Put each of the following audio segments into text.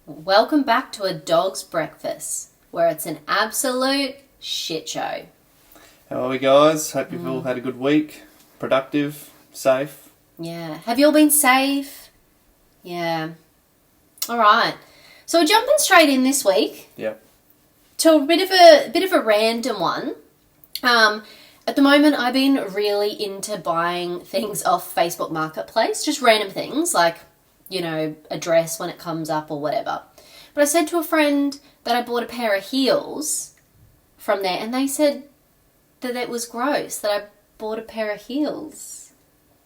Welcome back to A Dog's Breakfast, where it's an absolute shit show. How are we, guys? Hope you've all had a good week. Productive, safe. Yeah. Have you all been safe? Yeah. All right. So we're jumping straight in this week. Yep. To a bit of a random one. At the moment, I've been really into buying things off Facebook Marketplace, just random things like, you know, a dress when it comes up or whatever. But I said to a friend that I bought a pair of heels from there, and they said that it was gross that I bought a pair of heels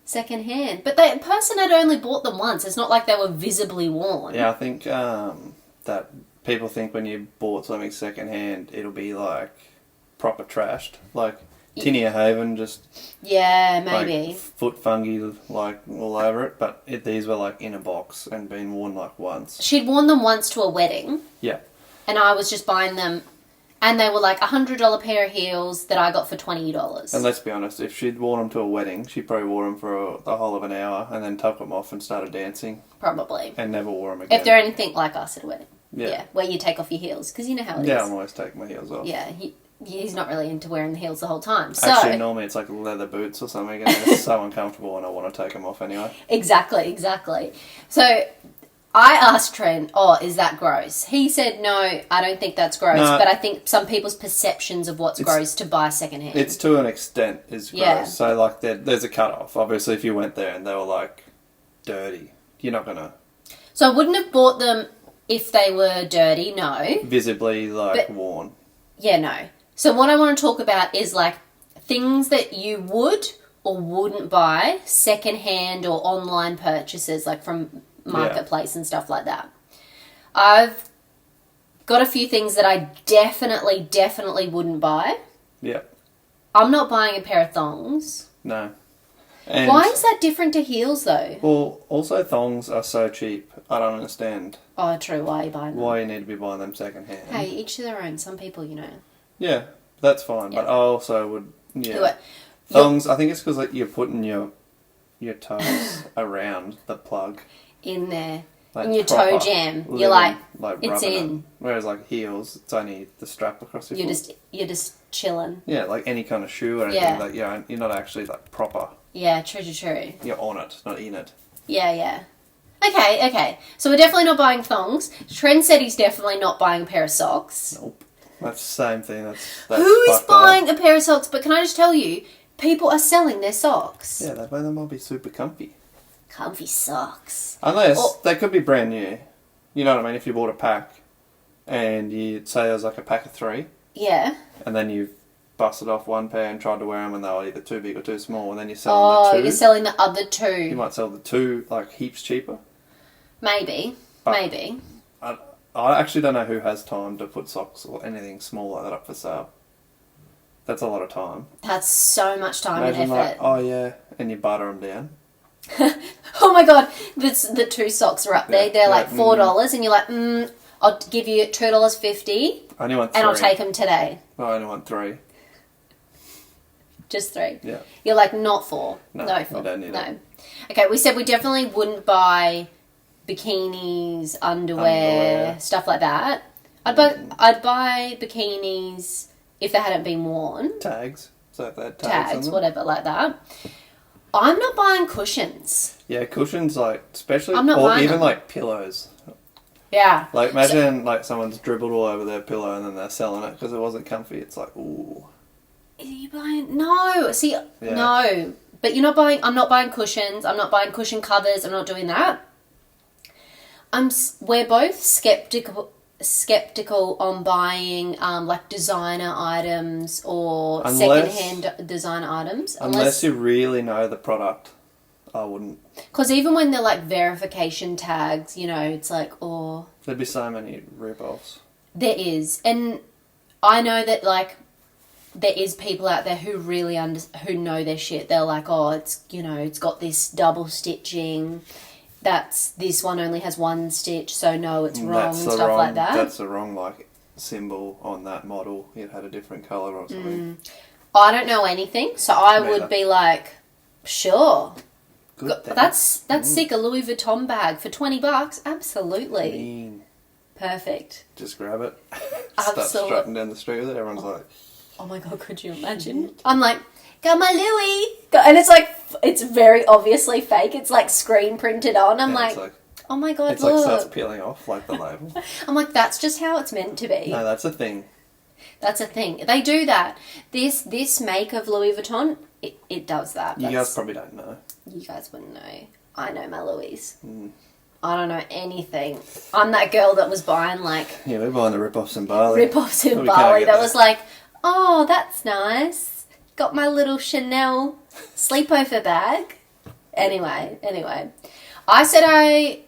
secondhand. But the person had only bought them once. It's not like they were visibly worn. Yeah, I think that people think when you bought something secondhand, it'll be like proper trashed. Like Tinea Haven, just yeah, maybe like foot fungi like all over it. But these were like in a box and been worn like once. She'd worn them once to a wedding. Yeah. And I was just buying them. And they were like $100 pair of heels that I got for $20. And let's be honest, if she'd worn them to a wedding, she probably wore them for the whole of an hour and then took them off and started dancing. Probably. And never wore them again. If they're anything like us at a wedding. Yeah. Where you take off your heels. Because you know how it is. Yeah, I'm always taking my heels off. Yeah, he's not really into wearing the heels the whole time. So Actually, normally it's like leather boots or something and it's so uncomfortable and I want to take them off anyway. Exactly. So I asked Trent, is that gross? He said, no, I don't think that's gross. No. But I think some people's perceptions of what's gross to buy secondhand. It's to an extent is gross. Yeah. So like there's a cut-off. Obviously, if you went there and they were like dirty, you're not going to... So I wouldn't have bought them if they were dirty, no. Visibly worn. Yeah, no. So what I want to talk about is like things that you would or wouldn't buy secondhand or online purchases, like from Marketplace and stuff like that. I've got a few things that I definitely wouldn't buy. Yeah. I'm not buying a pair of thongs. No. And why is that different to heels though? Well, also thongs are so cheap. I don't understand. Oh, true. Why are you buying them? Why you need to be buying them secondhand. Hey, each to their own. Some people, you know. Yeah, that's fine. Yeah. But I also would... Yeah. Do it. Thongs, I think it's because like, you're putting your toes around the plug. In there. Like in your proper, toe jam. You're like it's in. It. Whereas like heels, it's only the strap across your foot. You're just chilling. Yeah, like any kind of shoe or anything. Like, you're not actually like proper. Yeah, true. You're on it, not in it. Yeah. Okay. So we're definitely not buying thongs. Trent said he's definitely not buying a pair of socks. Nope. That's the same thing. That's Who is buying a pair of socks? But can I just tell you, people are selling their socks. Yeah, they might be super comfy. Comfy socks. Unless they could be brand new. You know what I mean? If you bought a pack and you say there was like a pack of 3. Yeah. And then you busted off one pair and tried to wear them and they were either too big or too small and then you're selling the 2. You're selling the other 2. You might sell the 2 like heaps cheaper. Maybe. I actually don't know who has time to put socks or anything small like that up for sale. That's a lot of time. That's so much time Imagine and effort. And you butter them down. Oh my god, the 2 socks are up there. They're like $4 and you're like, I'll give you $2.50 I only want 3. and I'll take them today. I only want 3. Just 3. Yeah. You're like, not 4. No, 4. I don't need it. Okay, we said we definitely wouldn't buy bikinis, underwear, stuff like that. I'd buy bikinis if they hadn't been worn. Tags. So if they had Tags, whatever, like that. I'm not buying cushions. Yeah, cushions, like, especially, I'm not or buying even them. like pillows. Yeah. Like, imagine like someone's dribbled all over their pillow and then they're selling it because it wasn't comfy. It's like, ooh. Are you buying? No. See, no. But I'm not buying cushions. I'm not buying cushion covers. I'm not doing that. We're both skeptical on buying like designer items or secondhand designer items. Unless you really know the product, I wouldn't. Because even when they're like verification tags, you know, it's like, There'd be so many rip-offs. There is. And I know that like there is people out there who really who know their shit. They're like, it's, you know, it's got this double stitching. This one only has 1 stitch, so no, it's wrong and stuff like that. That's the wrong like symbol on that model. It had a different colour or something. I don't know anything, so I would be like, sure. Good. That's sick. A Louis Vuitton bag for $20, absolutely. Mean. Perfect. Just grab it. Start strutting down the street with it. Everyone's like, oh my God, could you imagine? I'm like, got my Louis. And it's like, it's very obviously fake. It's like screen printed on. I'm like, oh my God, it's look. like starts peeling off like the label. I'm like, that's just how it's meant to be. No, that's a thing. That's a thing. They do that. This make of Louis Vuitton, it does that. You guys probably don't know. You guys wouldn't know. I know my Louis. Mm. I don't know anything. I'm that girl that was buying like... Yeah, we're buying the rip-offs in Bali. Rip-offs in Bali. That was like, oh, that's nice. Got my little Chanel sleepover bag. Anyway.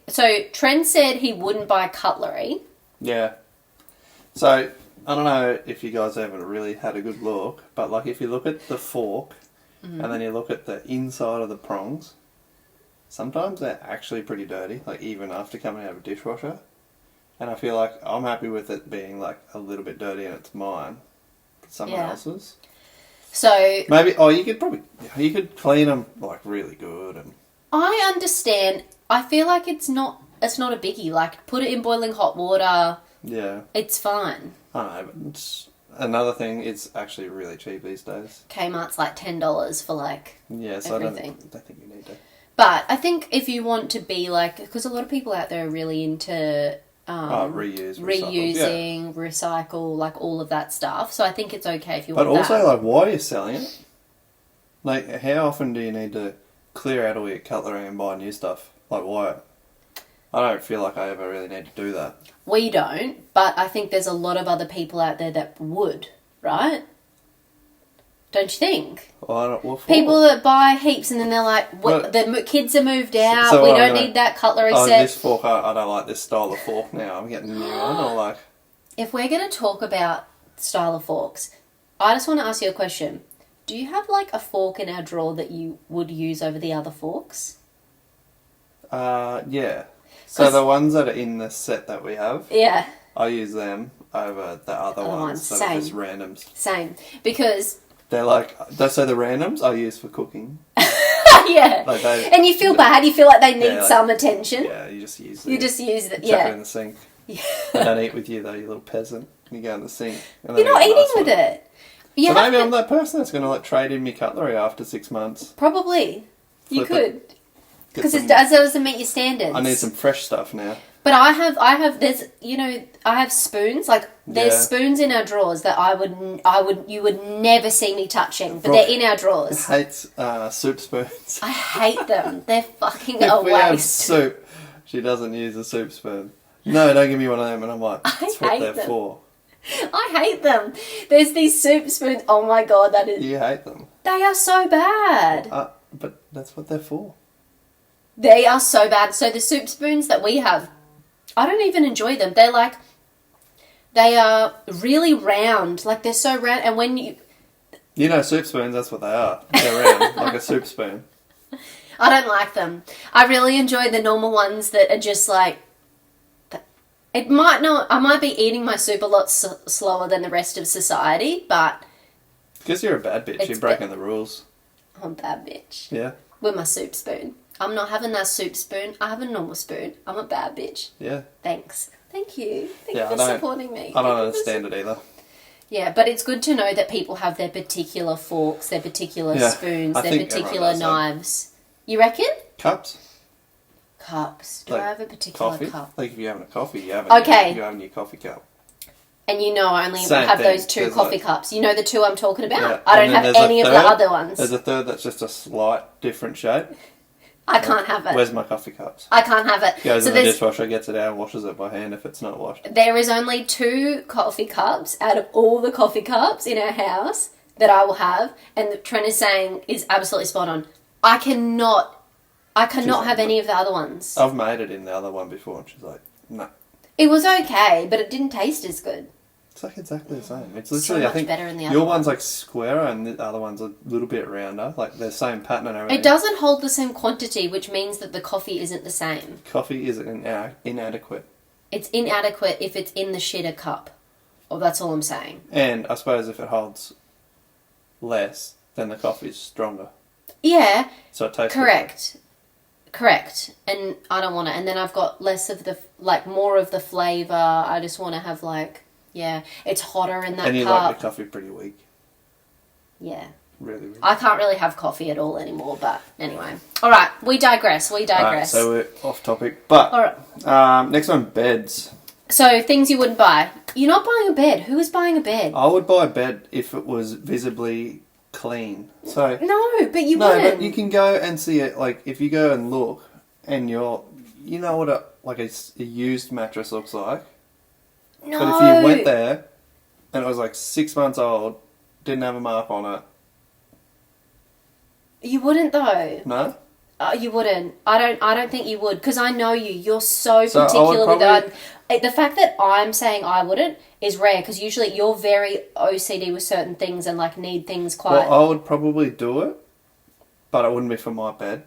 So Trent said he wouldn't buy cutlery. Yeah. So, I don't know if you guys haven't really had a good look, but like if you look at the fork and then you look at the inside of the prongs, sometimes they're actually pretty dirty, like even after coming out of a dishwasher. And I feel like I'm happy with it being like a little bit dirty and it's mine, but someone else's. So maybe you could clean them like really good. And I understand. I feel like it's not a biggie. Like put it in boiling hot water. Yeah, it's fine. I know, but it's another thing. It's actually really cheap these days. Kmart's like $10 for like so everything. I don't think you need to. But I think if you want to be like, because a lot of people out there are really into reusing, recycle, like all of that stuff. So I think it's okay if you want that. But also, like, why are you selling it? Like, how often do you need to clear out all your cutlery and buy new stuff? Like, why? I don't feel like I ever really need to do that. We don't, but I think there's a lot of other people out there that would, right? Don't you think? Well, what for? People that buy heaps and then they're like, the kids are moved out, so we don't need that cutlery set. This fork, I don't like this style of fork now, I'm getting a new one, or like... If we're going to talk about style of forks, I just want to ask you a question. Do you have like a fork in our drawer that you would use over the other forks? Yeah. So the ones that are in the set that we have, I use them over the other ones that are just randoms. Same. Because... They're like, so the randoms I use for cooking. Yeah. Like and you feel bad, you feel like they need some attention. Yeah, you just use them. You just use it, Chuck it in the sink. Yeah. I don't eat with you though, you little peasant. You go in the sink. And you're not eating with it. So maybe I'm that person that's going to like trade in me cutlery after 6 months. Probably. You could. Because it doesn't meet your standards. I need some fresh stuff now. But I have, I have spoons, like, there's spoons in our drawers that you would never see me touching, but they're in our drawers. Hates soup spoons. I hate them. They're fucking a waste. We have soup, she doesn't use a soup spoon. No, don't give me one of them, and I'm like, that's what they're for. I hate them. There's these soup spoons, oh my God, that is... You hate them? They are so bad. But that's what they're for. They are so bad. So the soup spoons that we have, I don't even enjoy them. They're like, they are really round. Like, they're so round. And when you... You know, soup spoons, that's what they are. They're round, like a soup spoon. I don't like them. I really enjoy the normal ones that are just like... I might be eating my soup a lot slower than the rest of society, but... Because you're a bad bitch. You're breaking the rules. I'm a bad bitch. Yeah. With my soup spoon. I'm not having that soup spoon. I have a normal spoon. I'm a bad bitch. Yeah. Thanks. Thank you. Thank you for supporting me. I don't understand it either. Yeah, but it's good to know that people have their particular forks, their particular spoons, their particular knives. You reckon? Cups. Do I have a particular cup? Like if you're having a coffee, you're having your coffee cup. And you know I only have those two coffee cups. You know the two I'm talking about? Yeah. I don't have any of the other ones. There's a third that's just a slight different shape. I can't have it. Where's my coffee cups? I can't have it. Goes in the dishwasher, gets it out, washes it by hand if it's not washed. There is only 2 coffee cups out of all the coffee cups in our house that I will have, and Trent is saying is absolutely spot on. I cannot have any of the other ones. I've made it in the other one before, and she's like, no. It was okay, but it didn't taste as good. It's like exactly the same. It's literally, so much better in the other your one's like squarer and the other one's a little bit rounder. Like the same pattern and everything. It doesn't hold the same quantity, which means that the coffee isn't the same. Coffee is inadequate. It's inadequate if it's in the shitter cup. Well, that's all I'm saying. And I suppose if it holds less, then the coffee's stronger. Yeah. So it tastes correct. Correct. And I don't want it. And then I've got less of the, like, more of the flavour. I just want to have, like, yeah, it's hotter in that cup. And you like the coffee pretty weak. Yeah. Really weak. I can't really have coffee at all anymore, but anyway. All right, we digress. Right, so we're off topic. But, all right. Next one, beds. So, things you wouldn't buy. You're not buying a bed. Who is buying a bed? I would buy a bed if it was visibly clean. So No, but you no, wouldn't. but you can go and see it. Like if you go and look, and you know what a used mattress looks like. No. But if you went there, and it was like 6 months old, didn't have a mark on it. You wouldn't though. No. You wouldn't. I don't think you would, because I know you. You're so So I would particular with probably- that. The fact that I'm saying I wouldn't is rare, because usually you're very OCD with certain things and like need things quite. Well, I would probably do it, but it wouldn't be for my bed.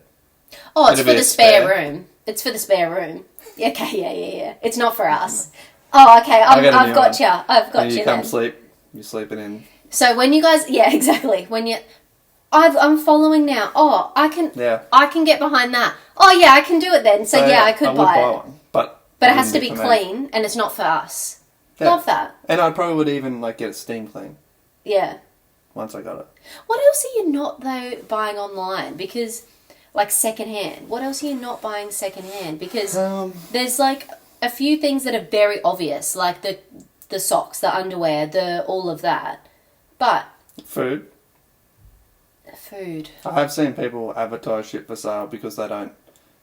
Oh, it's It'd for be the a spare spare. room. It's for the spare room. Okay, yeah. It's not for us. Oh, okay. I get a I've new got one. you. I've got And you you come then. sleep. You're sleeping in. So when you guys, yeah, exactly. When you, I'm following now. Oh, I can get behind that. Oh yeah, I can do it then. So yeah, I could would buy it. one, but But it wouldn't has to be for me. clean, and it's not for us. Yeah. Love that. And I probably would even like get it steam clean Yeah. once I got it. What else are you not though buying online? Because like secondhand. What else are you not buying secondhand? Because there's like a few things that are very obvious, like the socks, the underwear, the all of that. But Food. food. I have seen people advertise shit for sale because they're not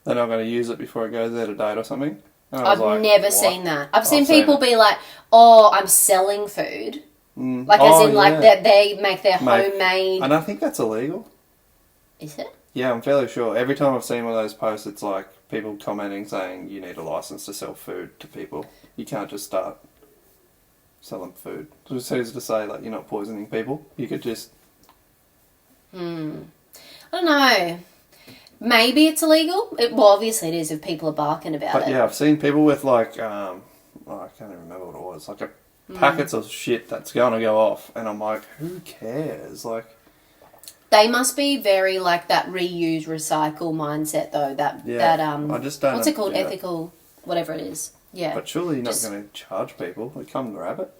going to use it before it goes out of date or something. And I I've was like, never what? seen that. I've seen seen people it. be like, "Oh, I'm selling food," like as in like that they make their homemade. And I think that's illegal. Is it? Yeah, I'm fairly sure. Every time I've seen one of those posts, it's like people commenting saying you need a license to sell food to people. You can't just start selling food. Just who's to say like you're not poisoning people? You could just. I don't know. Maybe it's illegal. Well, obviously it is if people are barking about But it. yeah, I've seen people with like I can't even remember what it was. Like packets of shit that's going to go off, and I'm like, who cares? Like. They must be very like that reuse, recycle mindset though. I just don't. What's it called? yeah. Ethical, whatever it is. Yeah. But surely you're not Just- going to charge people. Like, come grab it.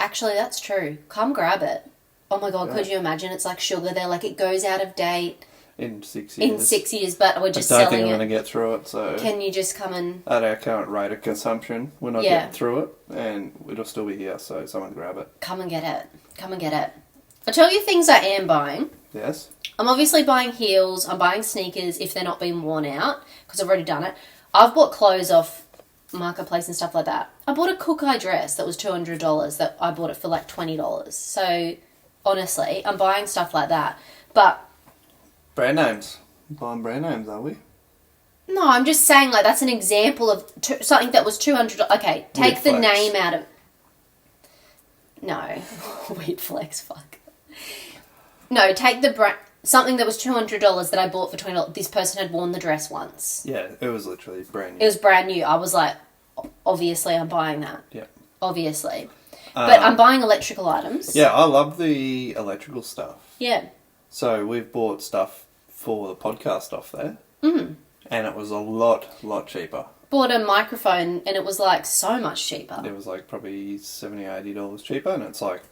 Actually, that's true. Come grab it. Oh my god, Yeah. could you imagine? It's like sugar. They're like, it goes out of date In 6 years. in 6 years, but we're just I don't think selling I'm going it. to get through it. So Can you just come and... at our current rate of consumption, we're not Yeah. getting through it, and it'll still be here. So someone grab it. Come and get it. Come and get it. I'll tell you things I am buying. Yes. I'm obviously buying heels. I'm buying sneakers if they're not being worn out, because I've already done it. I've bought clothes off Marketplace and stuff like that. I bought a Cook-Eye dress that was $200 that I bought it for like $20. So, honestly, I'm buying stuff like that. But, Brand names. Buying brand names, are we? no, I'm just saying, like, that's an example of something that was $200. Okay, take Weird the flex. name out of... No. Weird flex, fuck. No, take the brand... Something that was $200 that I bought for $20. This person had worn the dress once. Yeah, it was literally brand new. It was brand new. I was like, obviously I'm buying that. Yeah. Obviously. But I'm buying electrical items. Yeah, I love the electrical stuff. Yeah. So we've bought stuff for the podcast off there. Mm. And it was a lot cheaper. Bought a microphone and it was like so much cheaper. It was like probably $70 or $80 cheaper, and it's like,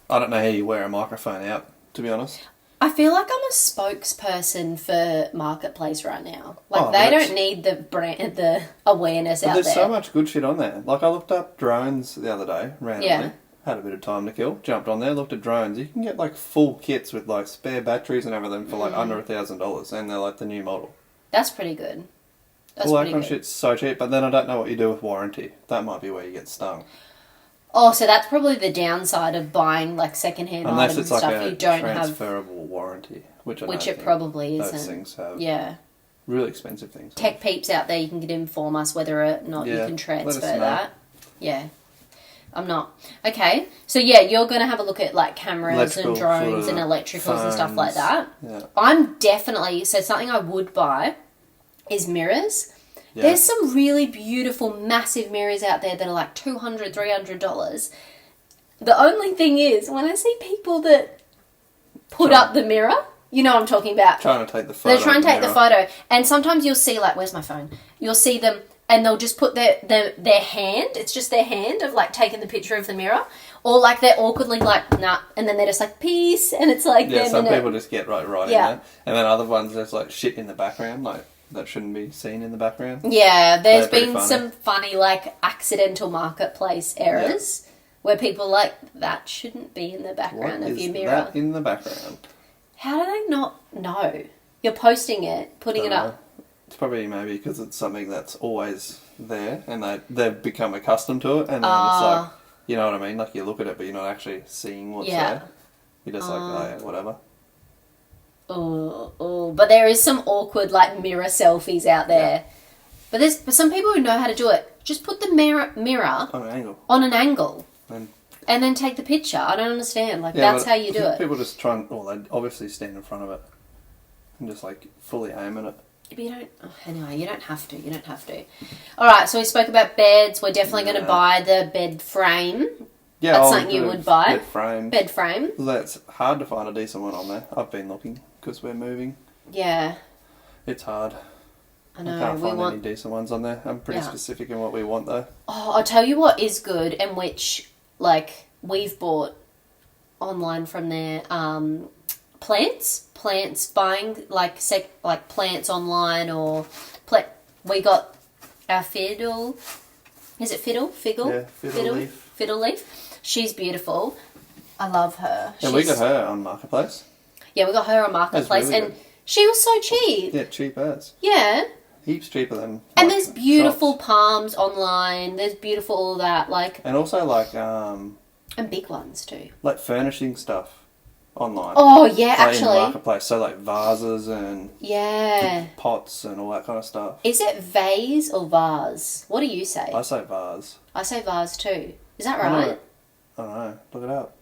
I don't know how you wear a microphone out, to be honest. I feel like I'm a spokesperson for Marketplace right now. Like Oh, they that's- don't need the brand, the awareness But out there's there. so much good shit on there. Like I looked up drones the other day, randomly. Yeah. Had a bit of time to kill. Jumped on there, looked at drones. You can get like full kits with like spare batteries and everything for like under $1,000, and they're like the new model. That's pretty good. That's All that pretty kind of good. shit's so cheap, but then I don't know what you do with warranty. That might be where you get stung. Oh, so that's probably the downside of buying like secondhand Unless items it's and like stuff. a You don't have, transferable warranty, which I which don't it think probably those isn't. things have. Yeah. Really expensive things. Tech peeps out there, you can inform us whether or not you Yeah, can let us transfer know. that. Yeah. I'm not. Okay. So yeah, you're going to have a look at like cameras Electrical and drones sort and of electricals and stuff like phones. that. Yeah. I'm definitely, so something I would buy is mirrors. Yeah. There's some really beautiful, massive mirrors out there that are like $200, $300. The only thing is, when I see people that put Sure. up the mirror, You know what I'm talking about. Trying to take the photo. They're trying to take the mirror. photo. And sometimes you'll see, like, where's my phone? You'll see them and they'll just put their hand, it's just their hand of, like, taking the picture of the mirror. Or, like, they're awkwardly like, nah. And then they're just like, peace. And it's like... Yeah, some people just get right in there. And then other ones, there's, like, shit in the background. Like, that shouldn't be seen in the background. Yeah, there's They're been funny. some funny, like, accidental marketplace errors where people are like, that shouldn't be in the background What of is your mirror. that in the background? How do they not know? You're posting it, putting it up. It's probably maybe because it's something that's always there and they've become accustomed to it. And then it's like, you know what I mean? Like, you look at it, but you're not actually seeing what's there. You're just like, oh, yeah, whatever. But there is some awkward, like, mirror selfies out there. Yeah. But there's some people who know how to do it. Just put the mirror on an angle. And then take the picture. I don't understand. Like, that's how you do it. People just try and... Well, they obviously stand in front of it and just, like, fully aim at it. But you don't... Oh, anyway, you don't have to. You don't have to. All right, so we spoke about beds. We're definitely going to buy the bed frame. Yeah, that's something you would buy. Bed frame. Well, that's hard to find a decent one on there. I've been looking because we're moving. Yeah. It's hard. I know. I can't find any decent ones on there. I'm pretty specific in what we want, though. Oh, I'll tell you what is good and which... Like, we've bought online from there, plants, buying, like, plants online or, we got our fiddle, is it fiddle? Figgle? Yeah, fiddle leaf. Fiddle leaf. She's beautiful. I love her. Yeah, we got her on Marketplace. Yeah, we got her on Marketplace really and she was so cheap. Yeah, cheap as. Yeah. Heaps cheaper than... And there's beautiful shops. palms online. There's beautiful all that, like... And also, like... and big ones, too. Like, furnishing stuff online. Oh, yeah, like actually. In Marketplace. So, like, vases and... Yeah. Pots and all that kind of stuff. Is it vase or vase? What do you say? I say vase. I say vase, too. Is that right? I don't know. Look it up.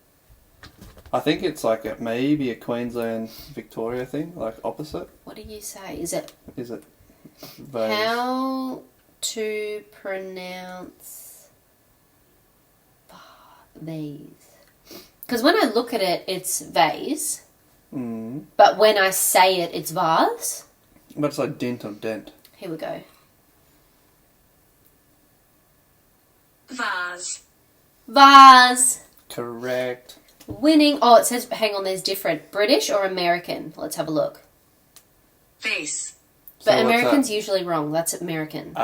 I think it's like maybe a Queensland, Victoria thing, like opposite. What do you say? Is it... Vase. How to pronounce these? Because when I look at it, it's vase. Mm. But when I say it, it's vase. But it's like dent or dent. Here we go. Vase. Vase. Correct. Winning. Oh, it says, hang on, there's different. British or American? Let's have a look. Vase. But so American's usually wrong. That's American.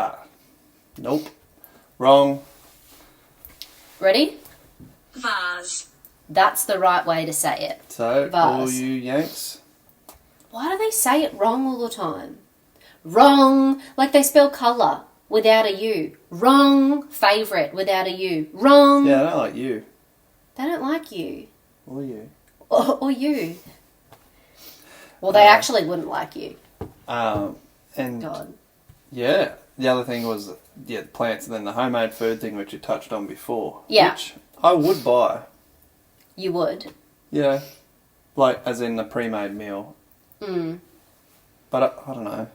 Nope. Wrong. Ready? Vase. That's the right way to say it. So, vase. All you Yanks. Why do they say it wrong all the time? Wrong. Like they spell colour without a U. Wrong. Favourite without a U. Wrong. Yeah, I don't like you. They don't like you. Or you. Or you. Well, they actually wouldn't like you. And God. Yeah, the other thing was plants, and then the homemade food thing, which you touched on before. Yeah. Which I would buy. You would? Yeah. Like, as in the pre-made meal. Mm. But I don't know.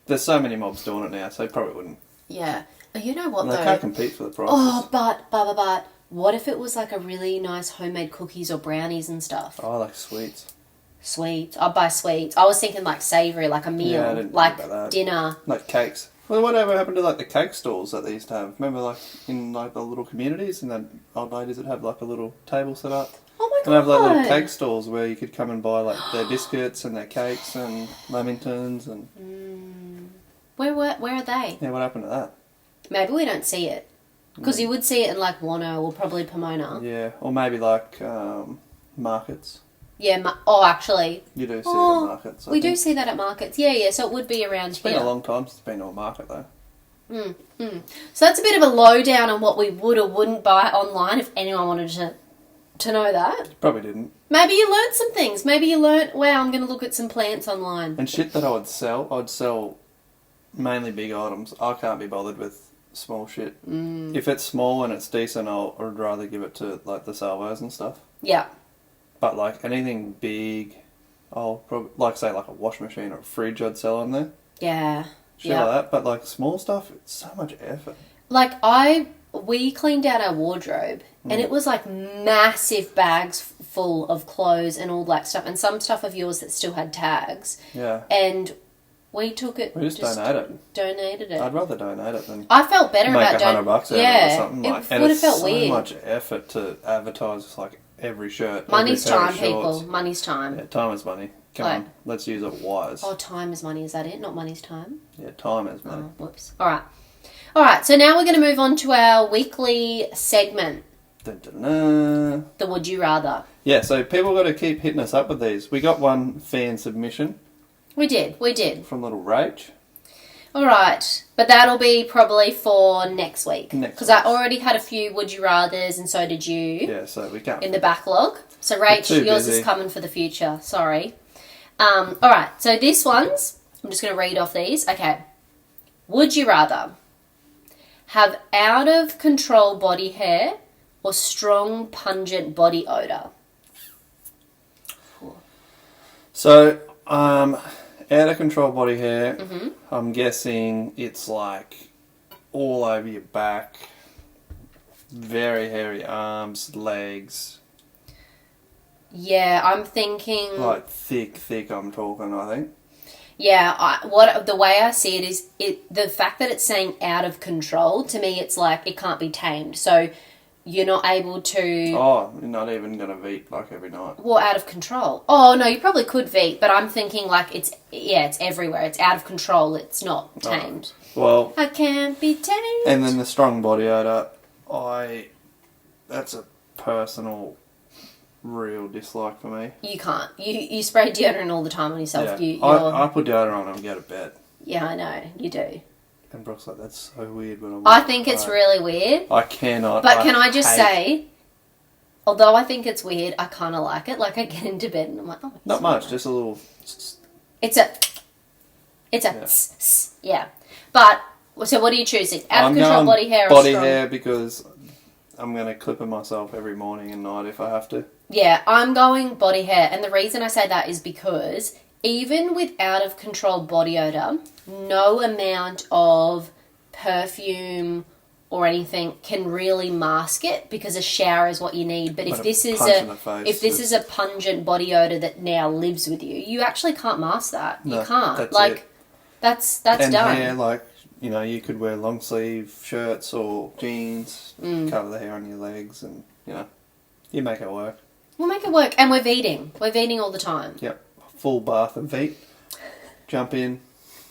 There's so many mobs doing it now, so they probably wouldn't. Yeah. You know what, and though? They can't compete for the prices. Oh, but, what if it was like a really nice homemade cookies or brownies and stuff? Oh, I like sweets. Sweets. I'd buy sweets. I was thinking like savoury, like a meal. Yeah, I didn't like think about that. Dinner. Like cakes. Well, whatever happened to like the cake stalls that they used to have? Remember, like in like the little communities, and then old ladies would have like a little table set up. Oh my god! And have like little cake stalls where you could come and buy like their biscuits and their cakes and lamingtons and. Where are they? Yeah, what happened to that? Maybe we don't see it because you would see it in like Wano or probably Pomona. Yeah, or maybe like markets. Yeah. Actually, You do see it at markets. We do see that at markets. Yeah. So it would be around It's here. been a long time since it's been to a market though. So that's a bit of a lowdown on what we would or wouldn't buy online if anyone wanted to know that. Probably didn't. Maybe you learnt some things. Maybe you learnt, wow, I'm going to look at some plants online. And shit that I'd sell mainly big items. I can't be bothered with small shit. If it's small and it's decent, I'd rather give it to like the salvos and stuff. Yeah. But like anything big, I'll probably, like say like a wash machine or a fridge I'd sell on there. Yeah. Shit like that. But like small stuff, it's so much effort. Like we cleaned out our wardrobe and it was like massive bags full of clothes and all that stuff, and some stuff of yours that still had tags. Yeah. And we took it. We just donated it. I'd rather donate it than I felt better make about $100 out of it or something. It Like, and would have it's felt so weird. much effort to advertise like every shirt. Money's every pair time, of people. shorts. Money's time. Yeah, time is money. Come on, let's use it wise. Oh, time is money. Is that it? Not money's time? Yeah, time is money. Oh, whoops. All right. So now we're going to move on to our weekly segment, Dun, dun, dun. the Would You Rather. Yeah, so people got to keep hitting us up with these. We got one fan submission We did. from Little Rach. All right, but that'll be probably for next week. Because I already had a few Would You Rathers, and so did you. Yeah, so we can't. In the backlog. So, We're Rach, too yours busy. is coming for the future. Sorry. All right, so this one's, I'm just going to read off these. Okay. Would you rather have out of control body hair or strong, pungent body odor? So, out of control body hair, Mm-hmm. I'm guessing it's like all over your back, very hairy arms, legs, Yeah, I'm thinking. like thick I'm talking, I think. Yeah, the way I see it is the fact that it's saying out of control, to me it's like it can't be tamed. So you're not able to. Oh, you're not even going to veep like every night. Well, out of control. Oh no, you probably could veep, but I'm thinking like it's everywhere. It's out of control. It's not tamed. Well, I can't be tamed. and then the strong body odor, that's a personal real dislike for me. You can't. You spray deodorant all the time on yourself. Yeah. I put deodorant on and go to bed. Yeah, I know. You do. And Brooke's like, that's so weird. But I think it's really weird. I cannot. But can I just say, although I think it's weird, I kind of like it. Like I get into bed and I'm like, oh. Not much, just a little. It's a yeah. But so what are you choosing? Out of control body hair or body strong? hair because I'm going to clip it myself every morning and night if I have to. Yeah, I'm going body hair, and the reason I say that is because even with out of control body odor, no amount of perfume or anything can really mask it because a shower is what you need. But if this is a pungent body odor that now lives with you, you actually can't mask that. No, you can't. that's like it. that's and done. hair, like, you know, you could wear long sleeve shirts or jeans, cover the hair on your legs, and, you know, you make it work. We'll make it work, and we're veting. We're veting all the time. Yep. Full bath of Veet. Jump in.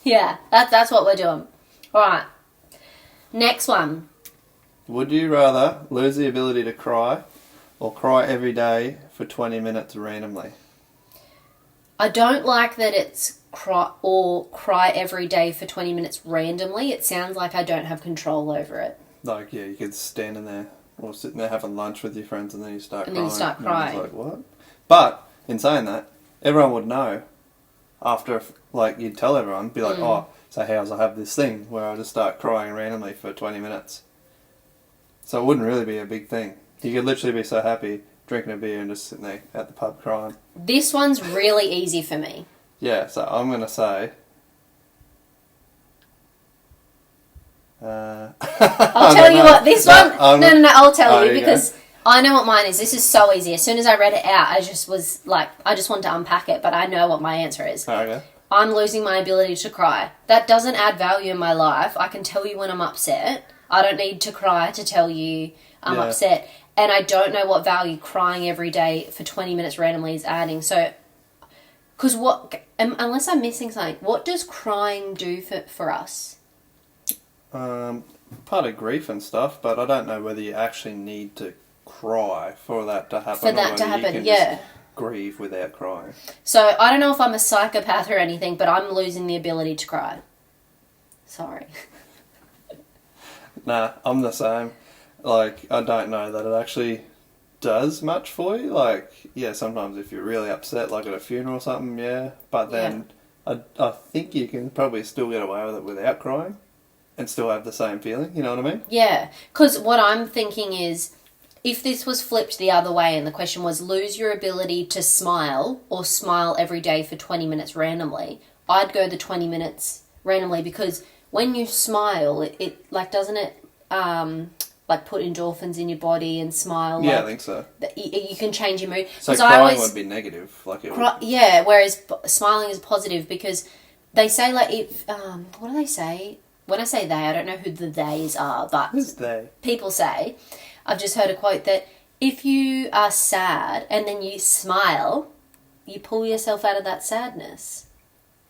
Yeah, that's what we're doing. All right. Next one. Would you rather lose the ability to cry or cry every day for 20 minutes randomly? I don't like that it's cry every day for 20 minutes randomly. It sounds like I don't have control over it. Like, yeah, you could stand in there or sitting there having lunch with your friends and then you start crying. And then you start And everyone's crying. like, what? But, in saying that, everyone would know after, like, you'd tell everyone, be like, oh, so how's I have this thing where I just start crying randomly for 20 minutes. So it wouldn't really be a big thing. You could literally be so happy drinking a beer and just sitting there at the pub crying. This one's really easy for me. Yeah, so I'm going to say... I'll tell you what, this one... No, I'll tell you because I know what mine is. This is so easy. As soon as I read it out, I just was like, I just wanted to unpack it, but I know what my answer is. Okay. I'm losing my ability to cry. That doesn't add value in my life. I can tell you when I'm upset. I don't need to cry to tell you I'm upset. And I don't know what value crying every day for 20 minutes randomly is adding. So, because unless I'm missing something, what does crying do for us? Part of grief and stuff, but I don't know whether you actually need to cry for that to happen. For that to happen, you can yeah. Just grieve without crying. So, I don't know if I'm a psychopath or anything, but I'm losing the ability to cry. Sorry. Nah, I'm the same. Like, I don't know that it actually does much for you. Like, yeah, sometimes if you're really upset, like at a funeral or something, yeah. But then I think you can probably still get away with it without crying and still have the same feeling, you know what I mean? Yeah, because what I'm thinking is, if this was flipped the other way and the question was lose your ability to smile or smile every day for 20 minutes randomly, I'd go the 20 minutes randomly because when you smile, it like, doesn't it like put endorphins in your body and smile. Yeah, like, I think so. that you can change your mood. So 'Cause crying would be negative. Like yeah, whereas smiling is positive because they say like if what do they say? When I say they, I don't know who the theys are, but Who's they? people say, I've just heard a quote that if you are sad and then you smile, you pull yourself out of that sadness.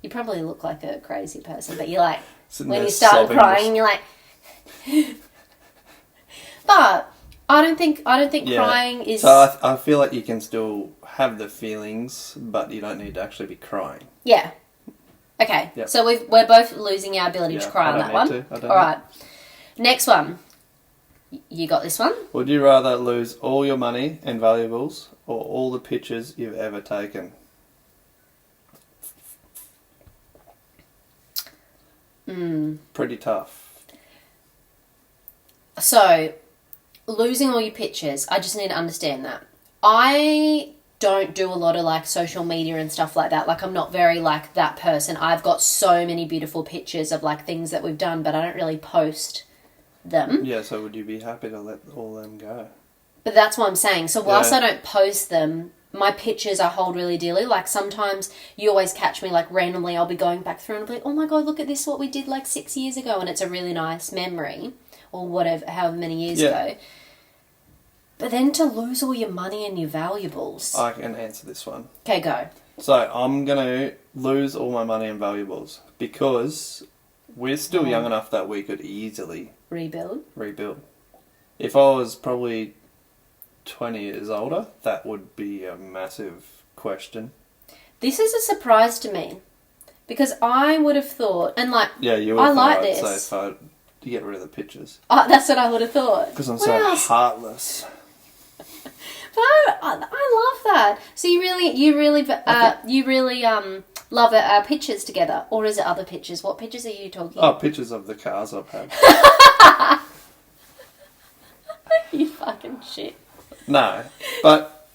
You probably look like a crazy person, but you're like, Sitting when there you start sobbing crying, you're like... But I don't think crying is... So I feel like you can still have the feelings, but you don't need to actually be crying. Yeah. Okay, Yep. so we're both losing our ability to Yeah, cry I on don't that one. need to. I don't All right. Next one. You got this one? Would you rather lose all your money and valuables or all the pictures you've ever taken? Pretty tough. So, losing all your pictures, I just need to understand that. I don't do a lot of like social media and stuff like that. Like I'm not very like that person. I've got so many beautiful pictures of like things that we've done, but I don't really post them. Yeah, so would you be happy to let all them go? But that's what I'm saying. So whilst Yeah. I don't post them, my pictures I hold really dearly. Like sometimes you always catch me like randomly, I'll be going back through and I'll be like, oh my God, look at this, what we did like 6 years ago. And it's a really nice memory or whatever, however many years ago. But then to lose all your money and your valuables. I can answer this one. Okay, go. So I'm going to lose all my money and valuables because we're still young enough that we could easily Rebuild. rebuild. If I was probably 20 years older, that would be a massive question. This is a surprise to me because I would have thought, and like, Yeah, you would I have like thought I'd this. say to get rid of the pictures. That's what I would have thought. Because I'm What so else? heartless. But I love that. So you really love our pictures together, or is it other pictures? What pictures are you talking? Oh, pictures of the cars I've had. You fucking shit. No, but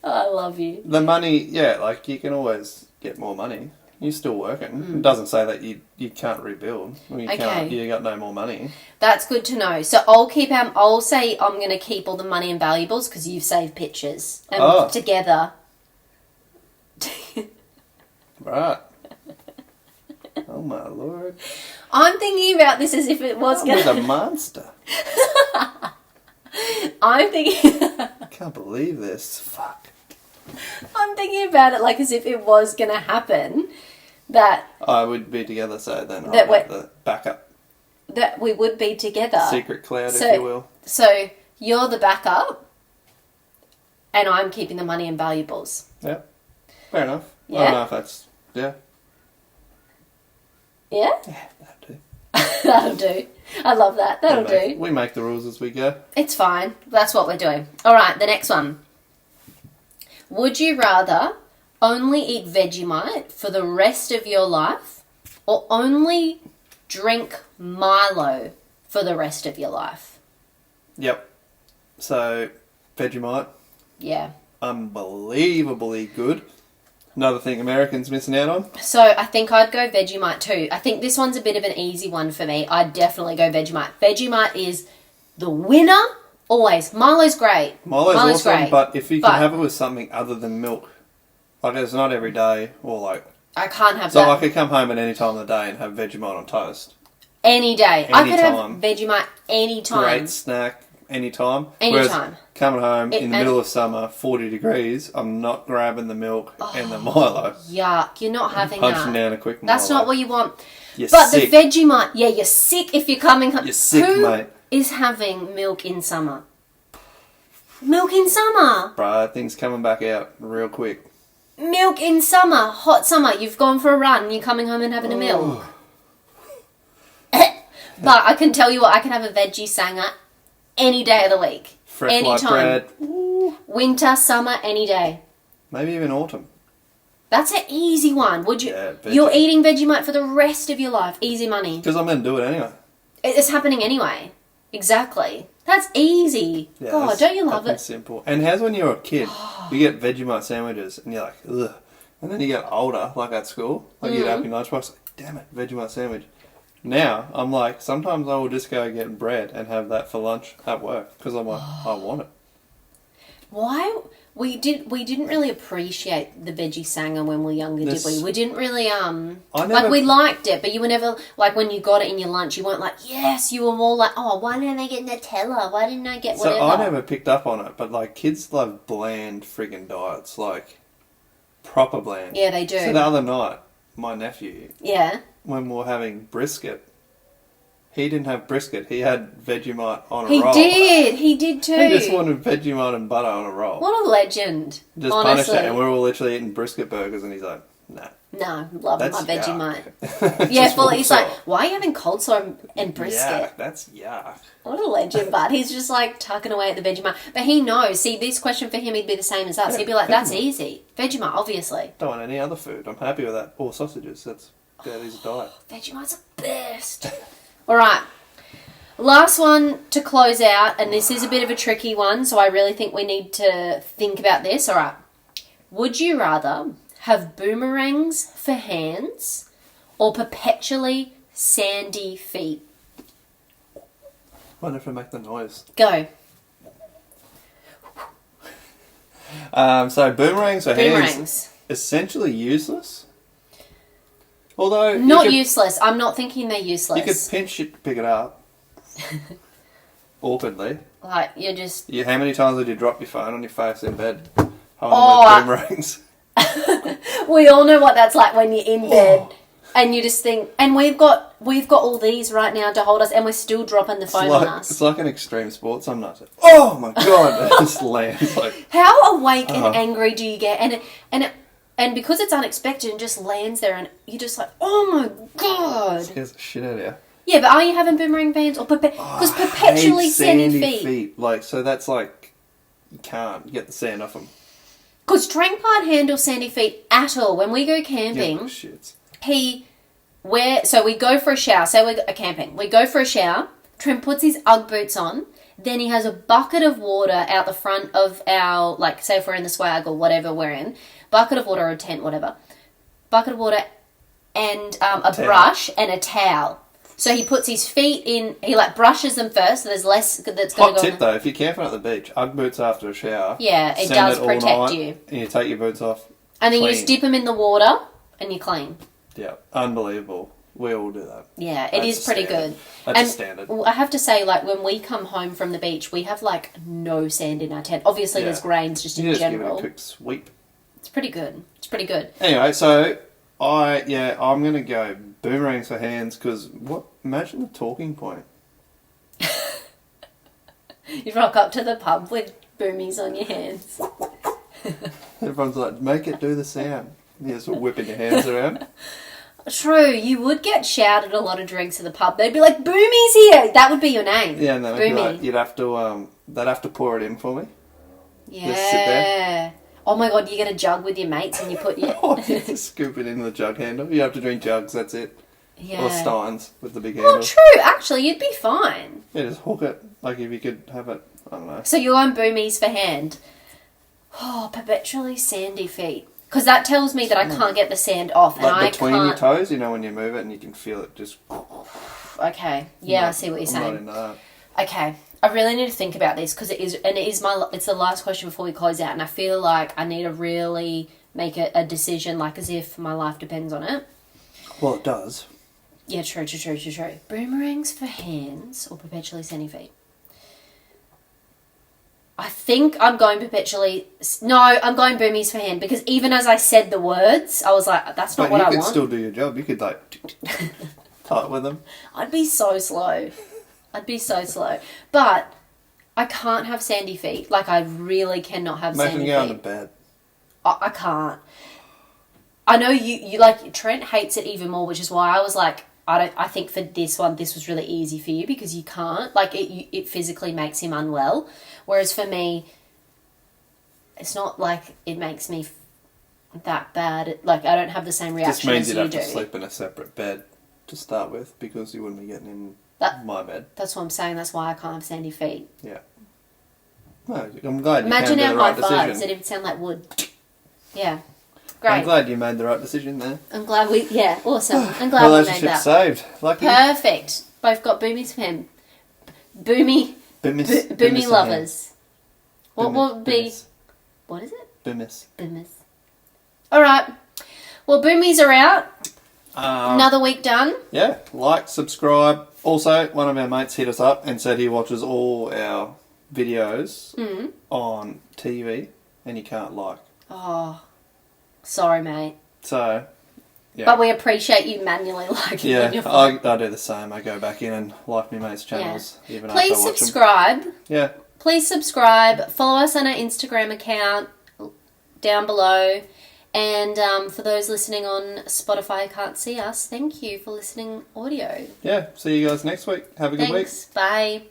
I love you. the money, yeah, like you can always get more money. You're still working. It doesn't say that you can't rebuild. Or you Okay. can't. You got no more money. That's good to know. So I'll say I'm going to keep all the money and valuables because you've saved pictures and Oh. together. Right. Oh my lord! I'm thinking about this as if it was I going was a to... monster. I'm thinking... I can't believe this. Fuck. I'm thinking about it like as if it was going to happen. That I would be together, so then That I'll way- have the backup. we would be together. Secret cloud, So- if you will. So you're the backup, and I'm keeping the money and valuables. Yep. Fair enough. I Yeah? don't know if that's... Yeah. Yeah? Yeah, that'll do. That'll do. I love that. That'll do. We make the rules as we go. It's fine. That's what we're doing. All right, the next one. Would you rather only eat Vegemite for the rest of your life or only drink Milo for the rest of your life? Yep. So, Vegemite, Yeah. unbelievably good. Another thing Americans missing out on. So I think I'd go Vegemite too. I think this one's a bit of an easy one for me. I'd definitely go Vegemite. Vegemite is the winner always. Milo's great. Milo's awesome, great. but if you But- can have it with something other than milk, like it's not every day, or like... I can't have So that I could come home at any time of the day and have Vegemite on toast. any day. I could have Anytime. Vegemite anytime. Great snack, anytime. Anytime. Whereas coming home in the and- middle of summer, 40 degrees, I'm not grabbing the milk and the Milo. Yuck, you're not having Punching that. down a quick Milo. That's not what you want. You're But sick. the Vegemite, yeah, you're sick if you're coming home. You're sick, Who mate. is having milk in summer? Milk in summer. Bruh, things coming back out real quick. Milk in summer. Hot summer. You've gone for a run. You're coming home and having a milk. But I can tell you what, I can have a veggie sanger any day of the week. Fresh white Anytime. bread. Ooh. Winter, summer, any day. Maybe even autumn. That's an easy one. Would you? Yeah, veggie. You're eating Vegemite for the rest of your life. Easy money. Because I'm going to do it anyway. It's happening anyway. Exactly. That's easy. Yeah, God, that's don't you love fucking it? simple. And how's when you're a kid, you get Vegemite sandwiches and you're like, ugh. And then you get older, like at school, like you'd open your lunchbox, like, damn it, Vegemite sandwich. Now, I'm like, sometimes I will just go get bread and have that for lunch at work because I'm like, I want it. Why we didn't really appreciate the veggie sanger when we were younger, did we? We didn't really like we liked it, but you were never like when you got it in your lunch, you weren't like yes, you were more like oh why didn't I get Nutella? Why didn't I get whatever? So I never picked up on it, but like kids love bland friggin' diets, like proper bland. Yeah, they do. So the other night, my nephew, when we were having brisket. He didn't have brisket. He had Vegemite on a roll. He did too. He just wanted Vegemite and butter on a roll. What a legend. Just honestly. punish it. And we're all literally eating brisket burgers and he's like, nah. No, loving my Vegemite. Yeah, well, he's like, why are you having coleslaw and brisket? Yuck, that's yuck. What a legend, but he's just like tucking away at the Vegemite. But he knows, see, this question for him, he'd be the same as us. Yeah, he'd be like, that's Vegemite. easy. Vegemite, obviously. Don't want any other food. I'm happy with that. Or sausages. That is a diet. Vegemite's the best. All right. Last one to close out, and this is a bit of a tricky one, so I really think we need to think about this. All right. Would you rather have boomerangs for hands or perpetually sandy feet? Wonder if I make the noise. Go. So boomerangs for hands, Boomerangs. essentially useless. Although Not useless. I'm not thinking they're useless. You could pinch it, pick it up. Awkwardly. Like, you're just... How many times did you drop your phone on your face in bed? Oh, boomerangs. We all know what that's like when you're in bed and you just think... And we've got all these right now to hold us and we're still dropping the phone on us. It's like an extreme sport. Some nights, oh my god, it just lands like... How awake and angry do you get? And because it's unexpected and just lands there and you're just like, oh my god. It scares the shit out of you. Yeah, but are you having boomerang fans or because perpetually sandy feet? Like, so that's like you can't get the sand off them. Because Trank can't handle sandy feet at all. When we go camping, so we go for a shower. Say we go camping, we go for a shower. Trent puts his UGG boots on. Then he has a bucket of water out the front of our, like, say if we're in the swag or whatever we're in, bucket of water or a tent, whatever, bucket of water and a brush and a towel. So he puts his feet in, he like brushes them first, so there's less that's going to go. Hot tip though, if you're camping at the beach, UGG boots after a shower. Yeah, it does protect you. And you take your boots off. And then you just dip them in the water and you're clean. Yeah, unbelievable. We all do that. Yeah, it is pretty good. That's standard. I have to say, like, when we come home from the beach, we have, like, no sand in our tent. Obviously, there's grains just in general. Give it a quick sweep. It's pretty good. It's pretty good. Anyway, so I'm going to go boomerangs for hands because imagine the talking point. You rock up to the pub with boomies on your hands. Everyone's like, make it do the sound. You're just whipping your hands around. True, you would get shouted a lot of drinks at the pub. They'd be like, Boomy's here! That would be your name. Yeah, and then Boomy. You'd have to, they'd have to pour it in for me. Yeah. Just sit there. Oh my god, you get a jug with your mates and you put your... You just scoop it in the jug handle. You have to drink jugs, that's it. Yeah. Or steins with the big handle. Well, true, actually, you'd be fine. Yeah, just hook it. Like if you could have it, I don't know. So you're on Boomies for hand. Oh, perpetually sandy feet. Because that tells me that I can't get the sand off. Like and between I can't... your toes, you know, when you move it and you can feel it just... Okay, yeah, I see what you're saying. I'm not into that. Okay, I really need to think about this because it's the last question before we close out, and I feel like I need to really make a decision, like as if my life depends on it. Well, it does. Yeah, true. Boomerangs for hands or perpetually sandy feet? I think I'm going perpetually... No, I'm going boomies for hand because even as I said the words, I was like, that's not what I want. You could still do your job. You could like... tight with them. I'd be so slow. But I can't have sandy feet. Like, I really cannot have sandy feet. Imagine going to bed. I can't. I know you like, Trent hates it even more, which is why I was like, I think for this one, this was really easy for you because you can't. Like, it physically makes him unwell. Whereas for me, it's not like it makes me that bad. Like, I don't have the same reaction as you do. This means you'd have to sleep in a separate bed to start with because you wouldn't be getting in my bed. That's what I'm saying. That's why I can't have sandy feet. Yeah. No, I'm glad you Imagine came to our the right high fives. decision. It would sound like wood. Yeah. Great. I'm glad you made the right decision there. I'm glad we... Yeah, awesome. I'm glad we made Relationship that. saved. Lucky. Perfect. Both got boomies for him. Boomy lovers. What would be... What is it? Boomis. Boomies. All right. Well, boomies are out. Another week done. Yeah, like, subscribe. Also, one of our mates hit us up and said he watches all our videos on TV and you can't like. Oh, sorry, mate. So, yeah. But we appreciate you manually liking Yeah, on your phone. I do the same. I go back in and like my mates' channels even Please after I watch subscribe. them. Yeah. Please subscribe. Follow us on our Instagram account down below. And for those listening on Spotify who can't see us, thank you for listening audio. Yeah, see you guys next week. Have a good week. Thanks. Bye.